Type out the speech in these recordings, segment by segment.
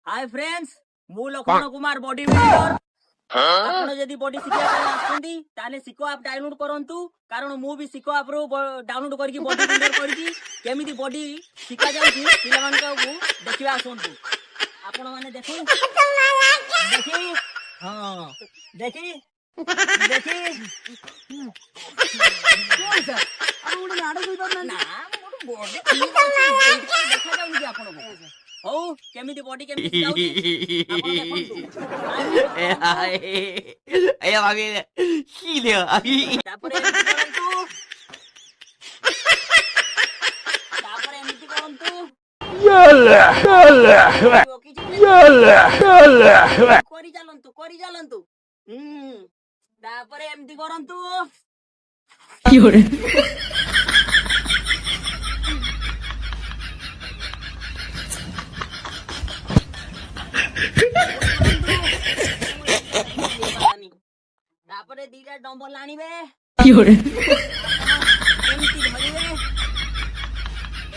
Hi friends मु Lakhan Kumar body builder आपण जदी बॉडी सिखिया ପାଇଁ ଆସୁଛନ୍ତି ତାने सिको आप डाउनलोड करंतु कारण मु भी सिको आप रो डाउनलोड करके बॉडी बिल्डर करकी केमिति बॉडी सिखा जाउची पिला मान को देखिबा आसंतु आपण माने देखि देखि हां देखि देखि कोन सर अब उडे नाडो दुई बार ना मोर बॉडी देखा जाउनी आपण को ओ केमिति बॉडी केमिति जाउची आपण देखंतु Ayan, mami. Hili, mami. तापरे एमिति करंतु Yala. कोरी चालंतु तापरे एमिति करंतु Yore. तापरे दीटा डंबल आनिबे Yore. एमिति धरिबे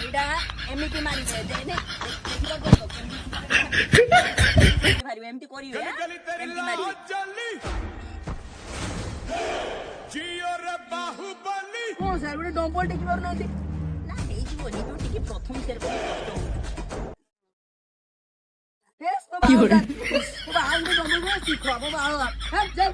एइडा एमिति मारिबे देने देखिबा तो केमिति मारिबे एमिति करिवे एमिति मारिबे कोन सर बडे डंबल टेकी पार नथि ना हेइ बोली तो टिके प्रथम सेर को कष्ट हो यस बाबा बाबा आउडे डंबल को सिखो बाबा चल